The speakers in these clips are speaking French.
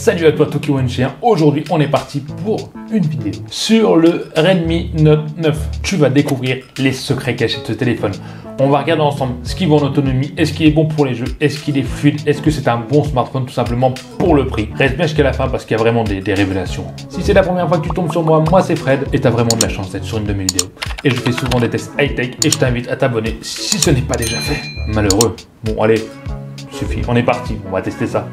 Salut à toi TokiOne. Aujourd'hui on est parti pour une vidéo sur le Redmi Note 9. Tu vas découvrir les secrets cachés de ce téléphone. On va regarder ensemble ce qui vaut en autonomie, est-ce qu'il est bon pour les jeux, est-ce qu'il est fluide, est-ce que c'est un bon smartphone tout simplement pour le prix. Reste bien jusqu'à la fin parce qu'il y a vraiment des révélations. Si c'est la première fois que tu tombes sur moi c'est Fred et tu as vraiment de la chance d'être sur une de mes vidéos. Et je fais souvent des tests high-tech et je t'invite à t'abonner si ce n'est pas déjà fait. Malheureux. Bon allez, suffit, on est parti, on va tester ça.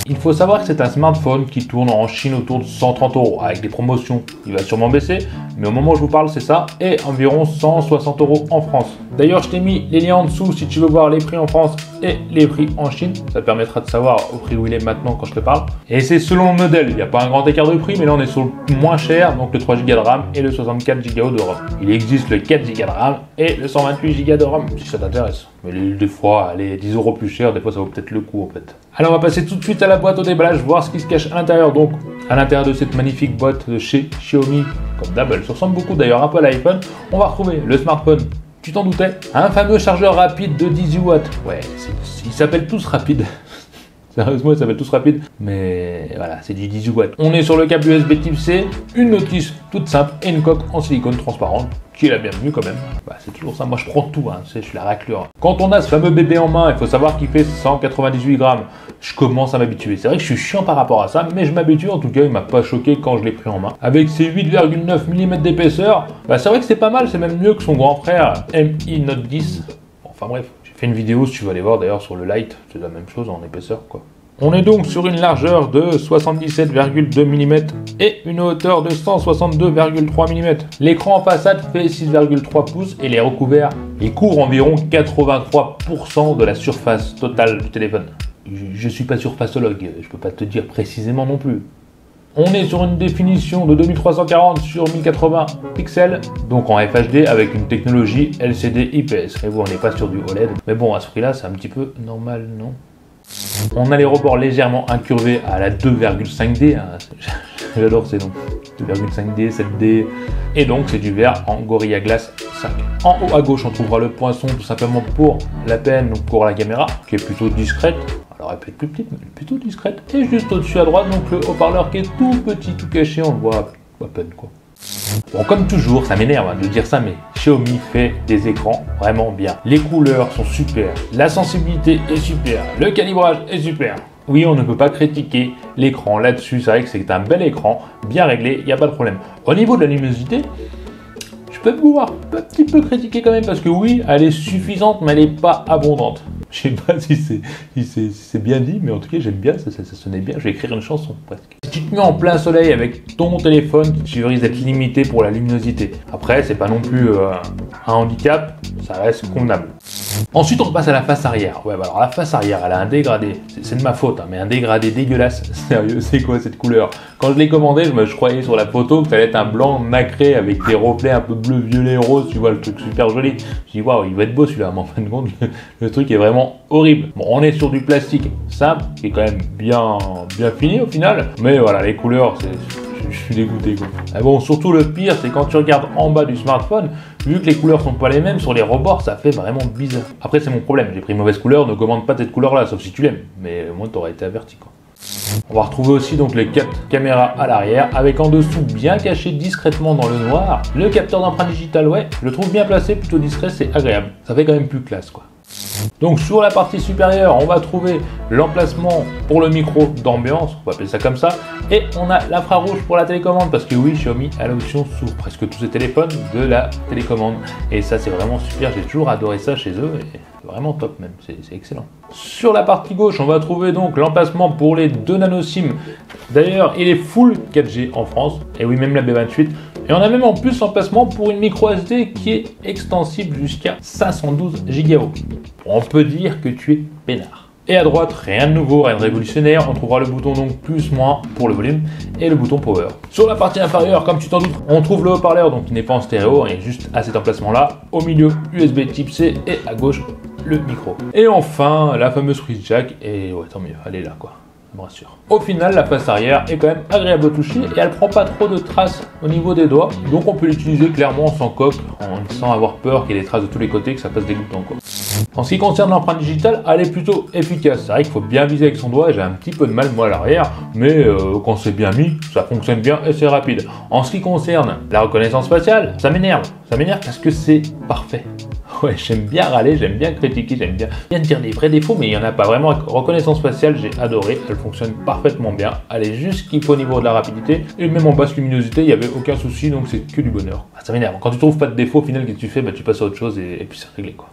Il faut savoir que c'est un smartphone qui tourne en Chine autour de 130 € avec des promotions. Il va sûrement baisser, mais au moment où je vous parle, c'est ça, et environ 160 € en France. D'ailleurs, je t'ai mis les liens en dessous si tu veux voir les prix en France et les prix en Chine. Ça te permettra de savoir au prix où il est maintenant quand je te parle. Et c'est selon le modèle. Il n'y a pas un grand écart de prix, mais là on est sur le moins cher, donc le 3 Go de RAM et le 64 Go de ROM. Il existe le 4 Go de RAM et le 128 Go de ROM, si ça t'intéresse. Mais des fois, allez, 10 € plus cher, des fois ça vaut peut-être le coup en fait. Alors on va passer tout de suite à la boîte au déballage, voir ce qui se cache à l'intérieur. Donc à l'intérieur de cette magnifique boîte de chez Xiaomi, comme d'hab, elle se ressemble beaucoup d'ailleurs un peu à l'iPhone, on va retrouver le smartphone, tu t'en doutais, un fameux chargeur rapide de 18 watts. Ouais, ils s'appellent tous rapides. Sérieusement, ils s'appellent tous rapides, mais voilà, c'est du 18 watts. On est sur le câble USB type C, une notice toute simple et une coque en silicone transparente, qui est la bienvenue quand même. Bah, c'est toujours ça, moi je prends tout, hein, tu sais, je suis la raclure. Quand on a ce fameux bébé en main, il faut savoir qu'il fait 198 grammes. Je commence à m'habituer. C'est vrai que je suis chiant par rapport à ça, mais je m'habitue. En tout cas, il m'a pas choqué quand je l'ai pris en main. Avec ses 8,9 mm d'épaisseur, bah, c'est vrai que c'est pas mal, c'est même mieux que son grand frère Mi Note 10. Bon, enfin bref, j'ai fait une vidéo, si tu veux aller voir d'ailleurs sur le Lite, c'est la même chose en épaisseur quoi. On est donc sur une largeur de 77,2 mm et une hauteur de 162,3 mm. L'écran en façade fait 6,3 pouces et les recouverts, il couvre environ 83% de la surface totale du téléphone. Je suis pas surfaceologue, je peux pas te dire précisément non plus. On est sur une définition de 2340 sur 1080 pixels, donc en FHD avec une technologie LCD IPS. Et vous, on n'est pas sur du OLED. Mais bon, à ce prix-là, c'est un petit peu normal, non? On a les rebords légèrement incurvés à la 2,5D, hein. J'adore ces noms, 2,5D, 7D, et donc c'est du verre en Gorilla Glass 5. En haut à gauche on trouvera le poinçon tout simplement pour la peine, donc pour la caméra, qui est plutôt discrète, alors elle peut être plus petite mais elle est plutôt discrète, et juste au-dessus à droite donc le haut-parleur qui est tout petit, tout caché, on le voit à peine quoi. Bon, comme toujours, ça m'énerve de dire ça, mais Xiaomi fait des écrans vraiment bien. Les couleurs sont super, la sensibilité est super, le calibrage est super. Oui, on ne peut pas critiquer l'écran là-dessus, c'est vrai que c'est un bel écran, bien réglé, il n'y a pas de problème. Au niveau de la luminosité, je peux pouvoir un petit peu critiquer quand même, parce que oui, elle est suffisante, mais elle n'est pas abondante. Je sais pas si c'est bien dit, mais en tout cas j'aime bien, ça sonnait bien, je vais écrire une chanson presque. Si tu te mets en plein soleil avec ton téléphone, tu risques d'être limité pour la luminosité. Après, c'est pas non plus un handicap, ça reste convenable. Ensuite, on passe à la face arrière. Ouais, bah alors la face arrière, elle a un dégradé, c'est de ma faute, hein, mais un dégradé dégueulasse. Sérieux, c'est quoi cette couleur? Quand je l'ai commandé, je croyais sur la photo que ça allait être un blanc nacré avec des reflets un peu bleu, violet, rose, tu vois, le truc super joli. Je me suis dit, waouh, il va être beau celui-là, mais en fin de compte, le truc est vraiment horrible. Bon, on est sur du plastique simple, qui est quand même bien fini au final, mais voilà, les couleurs, je suis dégoûté quoi. Mais bon, surtout le pire, c'est quand tu regardes en bas du smartphone, vu que les couleurs sont pas les mêmes, sur les rebords, ça fait vraiment bizarre. Après, c'est mon problème, j'ai pris une mauvaise couleur, ne commande pas cette couleur-là, sauf si tu l'aimes, mais au moins t'aurais été averti quoi. On va retrouver aussi donc les 4 caméras à l'arrière, avec en dessous, bien caché discrètement dans le noir, le capteur d'empreinte digitale, ouais, je le trouve bien placé, plutôt discret, c'est agréable. Ça fait quand même plus classe quoi. Donc sur la partie supérieure, on va trouver l'emplacement pour le micro d'ambiance, on va appeler ça comme ça, et on a l'infrarouge pour la télécommande, parce que oui, Xiaomi a l'option sur presque tous ses téléphones de la télécommande, et ça c'est vraiment super, j'ai toujours adoré ça chez eux, et c'est vraiment top même, c'est excellent. Sur la partie gauche, on va trouver donc l'emplacement pour les 2 nano SIM, d'ailleurs il est full 4G en France, et oui même la B28, et on a même en plus l'emplacement pour une micro SD qui est extensible jusqu'à 512 Go. On peut dire que tu es peinard. Et à droite, rien de nouveau, rien de révolutionnaire, on trouvera le bouton donc plus-moins pour le volume et le bouton power. Sur la partie inférieure, comme tu t'en doutes, on trouve le haut-parleur donc qui n'est pas en stéréo, il est juste à cet emplacement là, au milieu USB type C et à gauche le micro. Et enfin, la fameuse prise jack, et ouais, tant mieux, elle est là quoi. Me rassure. Au final, la face arrière est quand même agréable au toucher et elle prend pas trop de traces au niveau des doigts, donc on peut l'utiliser clairement sans coque, sans avoir peur qu'il y ait des traces de tous les côtés, que ça passe dégoûtant quoi. En ce qui concerne l'empreinte digitale, elle est plutôt efficace. C'est vrai qu'il faut bien viser avec son doigt, j'ai un petit peu de mal moi à l'arrière, mais quand c'est bien mis, ça fonctionne bien et c'est rapide. En ce qui concerne la reconnaissance faciale, ça m'énerve parce que c'est parfait. Ouais, j'aime bien râler, j'aime bien critiquer, j'aime bien dire des vrais défauts, mais il n'y en a pas vraiment. Reconnaissance faciale, j'ai adoré, elle fonctionne parfaitement bien, elle est juste ce qu'il faut au niveau de la rapidité, et même en basse luminosité, il n'y avait aucun souci, donc c'est que du bonheur. Ah, ça m'énerve, quand tu trouves pas de défaut, au final, qu'est-ce que tu fais? Bah, tu passes à autre chose et puis c'est réglé quoi.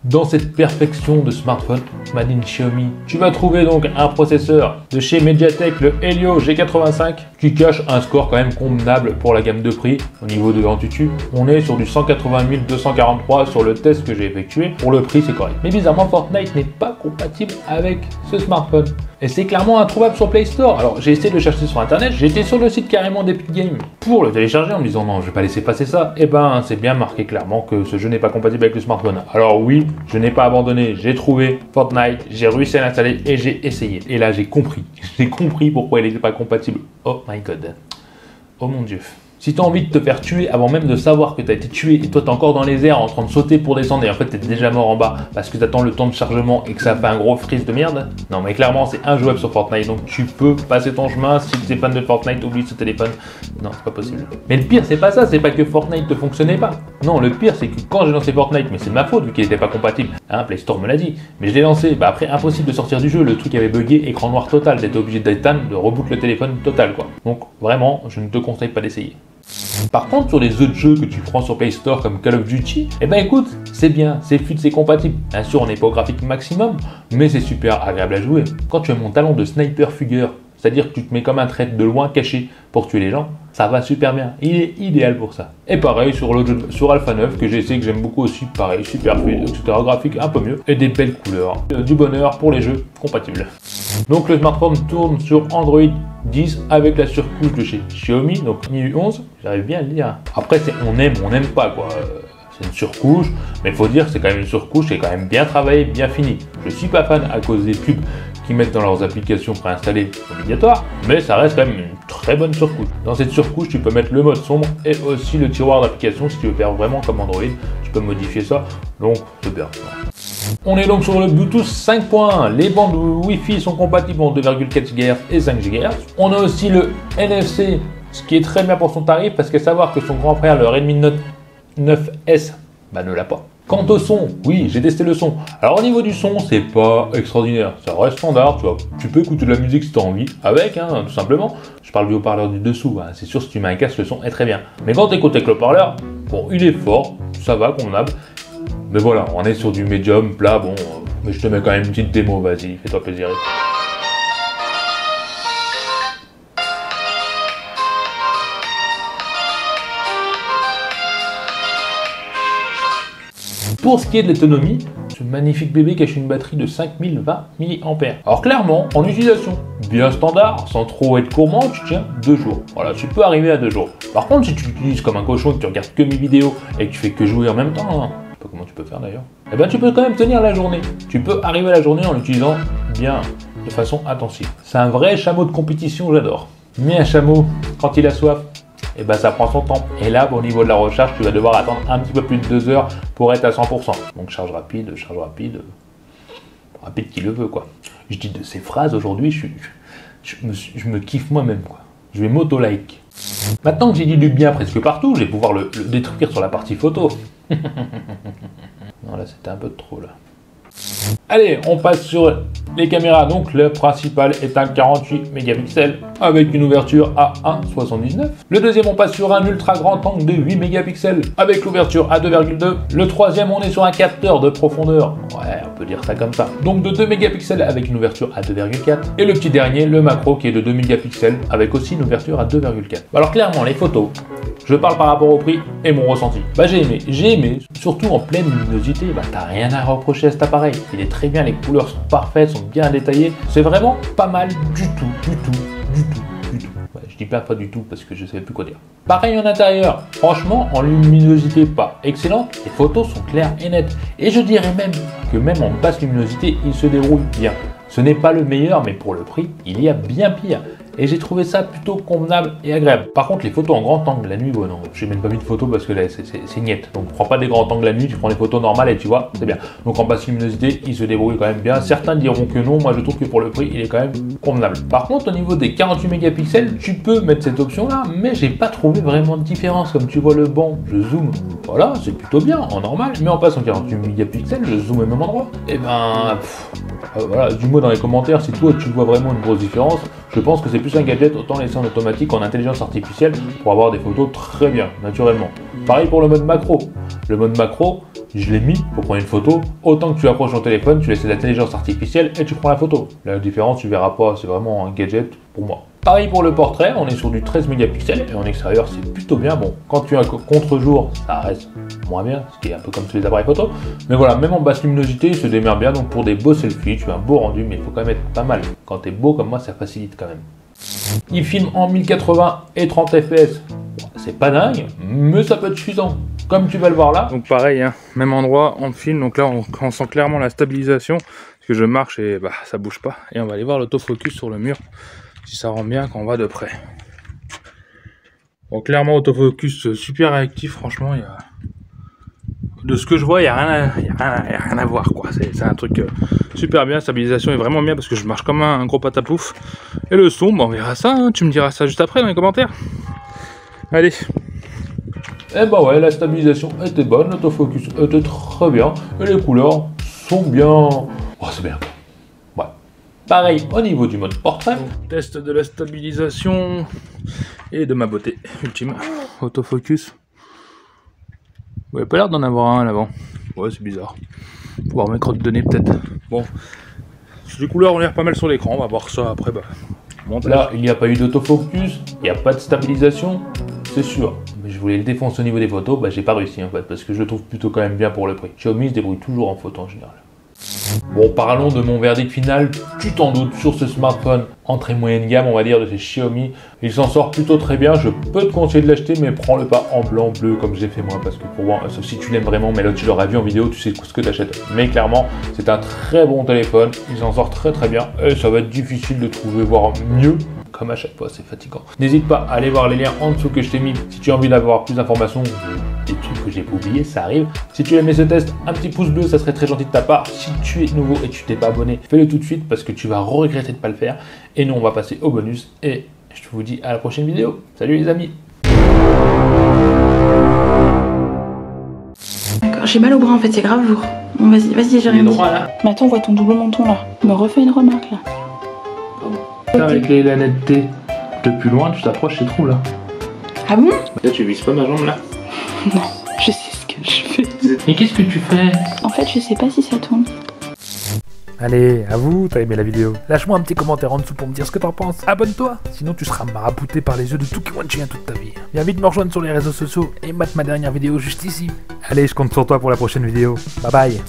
Dans cette perfection de smartphone made in Xiaomi, tu vas trouver donc un processeur de chez Mediatek, le Helio G85, qui cache un score quand même convenable pour la gamme de prix. Au niveau de l'Antutu, on est sur du 180 243 sur le test que j'ai effectué. Pour le prix, c'est correct. Mais bizarrement, Fortnite n'est pas compatible avec ce smartphone. Et c'est clairement introuvable sur Play Store. Alors j'ai essayé de le chercher sur internet, j'étais sur le site carrément d'Epic Games pour le télécharger en me disant non, je vais pas laisser passer ça. Et ben c'est bien marqué clairement que ce jeu n'est pas compatible avec le smartphone. Alors oui, je n'ai pas abandonné, j'ai trouvé Fortnite, j'ai réussi à l'installer et j'ai essayé. Et là j'ai compris pourquoi il n'était pas compatible. Oh my god, oh mon dieu. Si tu as envie de te faire tuer avant même de savoir que tu as été tué et toi tu es encore dans les airs en train de sauter pour descendre et en fait tu es déjà mort en bas parce que tu attends le temps de chargement et que ça fait un gros freeze de merde, non mais clairement c'est injouable sur Fortnite, donc tu peux passer ton chemin. Si tu es fan de Fortnite, oublie ce téléphone, non c'est pas possible. Mais le pire c'est pas ça, c'est pas que Fortnite ne fonctionnait pas, non le pire c'est que quand j'ai lancé Fortnite, mais c'est de ma faute vu qu'il n'était pas compatible, hein, Play Store me l'a dit, mais je l'ai lancé, bah après impossible de sortir du jeu, le truc avait bugué, écran noir total, t'étais obligé d'éteindre, de reboot le téléphone total quoi, donc vraiment je ne te conseille pas d'essayer. Par contre, sur les autres jeux que tu prends sur Play Store comme Call of Duty, eh ben écoute, c'est bien, c'est fluide, c'est compatible. Bien sûr, on n'est pas au graphique maximum, mais c'est super agréable à jouer. Quand tu as mon talent de sniper fugueur, c'est-à-dire que tu te mets comme un trait de loin caché pour tuer les gens, ça va super bien. Il est idéal pour ça. Et pareil sur l'autre jeu, sur Alpha 9, que j'ai essayé, que j'aime beaucoup aussi, pareil, super fluide, etc. Graphique un peu mieux, et des belles couleurs. Du bonheur pour les jeux compatibles. Donc le smartphone tourne sur Android 10 avec la surcouche de chez Xiaomi, donc MIUI 11, j'arrive bien à le dire. Après, c'est on aime pas quoi. C'est une surcouche, mais il faut dire que c'est quand même une surcouche qui est quand même bien travaillée, bien finie. Je suis pas fan à cause des pubs qu'ils mettent dans leurs applications préinstallées obligatoires, mais ça reste quand même une très bonne surcouche. Dans cette surcouche, tu peux mettre le mode sombre et aussi le tiroir d'application si tu veux faire vraiment comme Android. Tu peux modifier ça, donc c'est bien. On est donc sur le Bluetooth 5.1. Les bandes Wi-Fi sont compatibles en 2,4 GHz et 5 GHz. On a aussi le NFC, ce qui est très bien pour son tarif, parce qu'à savoir que son grand frère, le Redmi Note 9S, bah ne l'a pas. Quant au son, oui, j'ai testé le son. Alors au niveau du son, c'est pas extraordinaire, ça reste standard, tu vois. Tu peux écouter de la musique si tu as envie, avec, hein, tout simplement. Je parle du haut-parleur du dessous, hein. C'est sûr si tu mets un casque, le son est très bien. Mais quand tu écoutes avec le haut-parleur, bon, il est fort, ça va, convenable. Mais voilà, on est sur du médium, plat, bon, mais je te mets quand même une petite démo, vas-y, fais-toi plaisir. Pour ce qui est de l'autonomie, ce magnifique bébé cache une batterie de 5020 mAh. Alors clairement, en utilisation bien standard, sans trop être gourmand, tu tiens 2 jours. Voilà, tu peux arriver à 2 jours. Par contre, si tu l'utilises comme un cochon, que tu regardes que mes vidéos et que tu fais que jouer en même temps, hein, je sais pas comment tu peux faire d'ailleurs, eh ben tu peux quand même tenir la journée. Tu peux arriver à la journée en l'utilisant bien, de façon intensive. C'est un vrai chameau de compétition, j'adore. Mais un chameau, quand il a soif, et ben ça prend son temps. Et là, au niveau de la recharge, tu vas devoir attendre un petit peu plus de 2 heures pour être à 100%. Donc charge rapide, rapide qui le veut quoi. Je dis de ces phrases aujourd'hui, je me kiffe moi-même quoi. Je vais m'auto-like. Maintenant que j'ai dit du bien presque partout, je vais pouvoir le détruire sur la partie photo. Non là c'était un peu trop là. Allez, on passe sur les caméras. Donc le principal est un 48 mégapixels avec une ouverture à 1,79. Le deuxième, on passe sur un ultra grand angle de 8 mégapixels avec l'ouverture à 2,2. Le troisième, on est sur un capteur de profondeur. Ouais, on peut dire ça comme ça. Donc de 2 mégapixels avec une ouverture à 2,4. Et le petit dernier, le macro qui est de 2 mégapixels avec aussi une ouverture à 2,4. Alors clairement, les photos, je parle par rapport au prix et mon ressenti. Bah j'ai aimé, surtout en pleine luminosité, bah t'as rien à reprocher à cet appareil. Il est très bien, les couleurs sont parfaites, sont bien détaillées. C'est vraiment pas mal du tout. Ouais, je dis pas du tout parce que je sais plus quoi dire. Pareil en intérieur, franchement en luminosité pas excellente, les photos sont claires et nettes. Et je dirais même que même en basse luminosité, il se déroule bien. Ce n'est pas le meilleur, mais pour le prix, il y a bien pire. Et j'ai trouvé ça plutôt convenable et agréable. Par contre, les photos en grand angle la nuit, bon non, j'ai même pas mis de photos parce que là c'est niette. Donc prends pas des grands angles la nuit, tu prends des photos normales et tu vois, c'est bien. Donc en basse luminosité, il se débrouille quand même bien. Certains diront que non, moi je trouve que pour le prix, il est quand même convenable. Par contre, au niveau des 48 mégapixels, tu peux mettre cette option là, mais j'ai pas trouvé vraiment de différence. Comme tu vois le banc, je zoome, voilà, c'est plutôt bien en normal, mais en passant 48 mégapixels, je zoome au même endroit. Et ben, voilà, dis-moi dans les commentaires si toi tu vois vraiment une grosse différence. Je pense que c'est plus un gadget, autant laisser en automatique en intelligence artificielle pour avoir des photos très bien, naturellement. Pareil pour le mode macro. Le mode macro, je l'ai mis pour prendre une photo. Autant que tu approches ton téléphone, tu laisses l'intelligence artificielle et tu prends la photo. La différence, tu verras pas, c'est vraiment un gadget pour moi. Pareil pour le portrait, on est sur du 13 mégapixels et en extérieur c'est plutôt bien. Bon, quand tu as un contre-jour, ça reste moins bien, ce qui est un peu comme tous les appareils photo. Mais voilà, même en basse luminosité, il se démerde bien. Donc pour des beaux selfies, tu as un beau rendu, mais il faut quand même être pas mal. Quand tu es beau comme moi, ça facilite quand même. Il filme en 1080 et 30 fps. C'est pas dingue, mais ça peut être suffisant. Comme tu vas le voir là. Donc pareil, hein, même endroit, on filme. Donc là, on sent clairement la stabilisation. Parce que je marche et bah, ça bouge pas. Et on va aller voir l'autofocus sur le mur. Si ça rend bien quand on va de près. Bon, clairement, autofocus super réactif. Franchement, il y a... de ce que je vois, il n'y a rien à voir, quoi. C'est un truc super bien. La stabilisation est vraiment bien parce que je marche comme un gros patapouf. Et le son, bon, on verra ça. Hein. Tu me diras ça juste après dans les commentaires. Allez. Et bah ouais, la stabilisation était bonne, l'autofocus était très bien. Et les couleurs sont bien. Oh, c'est bien. Ouais. Pareil au niveau du mode portrait. Test de la stabilisation et de ma beauté ultime. Autofocus. Ouais, pas l'air d'en avoir un à l'avant. Ouais, c'est bizarre. Faut voir mes crottes de nez peut-être. Bon, les couleurs ont l'air pas mal sur l'écran. On va voir ça après. Bah, montage. Là, il n'y a pas eu d'autofocus, il n'y a pas de stabilisation, c'est sûr. Mais je voulais le défoncer au niveau des photos, bah j'ai pas réussi en fait, parce que je le trouve plutôt quand même bien pour le prix. Xiaomi se débrouille toujours en photo en général. Bon, parlons de mon verdict final, tu t'en doutes, sur ce smartphone entrée moyenne gamme, on va dire, de chez Xiaomi. Il s'en sort plutôt très bien, je peux te conseiller de l'acheter, mais prends-le pas en blanc, bleu, comme j'ai fait moi, parce que pour moi, sauf si tu l'aimes vraiment, mais là tu l'auras vu en vidéo, tu sais ce que tu achètes. Mais clairement, c'est un très bon téléphone, il s'en sort très très bien, et ça va être difficile de trouver, voire mieux. Comme à chaque fois, c'est fatigant. N'hésite pas à aller voir les liens en dessous que je t'ai mis si tu as envie d'avoir plus d'informations, des trucs que j'ai pas oubliés, ça arrive. Si tu as aimé ce test, un petit pouce bleu, ça serait très gentil de ta part. Si tu es nouveau et tu t'es pas abonné, fais-le tout de suite parce que tu vas regretter de pas le faire. Et nous, on va passer au bonus et je vous dis à la prochaine vidéo. Salut les amis. D'accord, j'ai mal au bras en fait, c'est grave lourd. Bon, vas-y, j'ai rien dit. Droit là. Mais attends, on voit ton double menton là. Me refais une remarque là. Avec la netteté de plus loin, tu t'approches, c'est trop là. Ah bon? Là, tu vises pas ma jambe là. Non, je sais ce que je fais. Mais qu'est-ce que tu fais? En fait, je sais pas si ça tourne. Allez, à vous, t'as aimé la vidéo. Lâche-moi un petit commentaire en dessous pour me dire ce que t'en penses. Abonne-toi, sinon tu seras marabouté par les yeux de tout qui chien toute ta vie. Viens vite me rejoindre sur les réseaux sociaux et mate ma dernière vidéo juste ici. Allez, je compte sur toi pour la prochaine vidéo. Bye bye.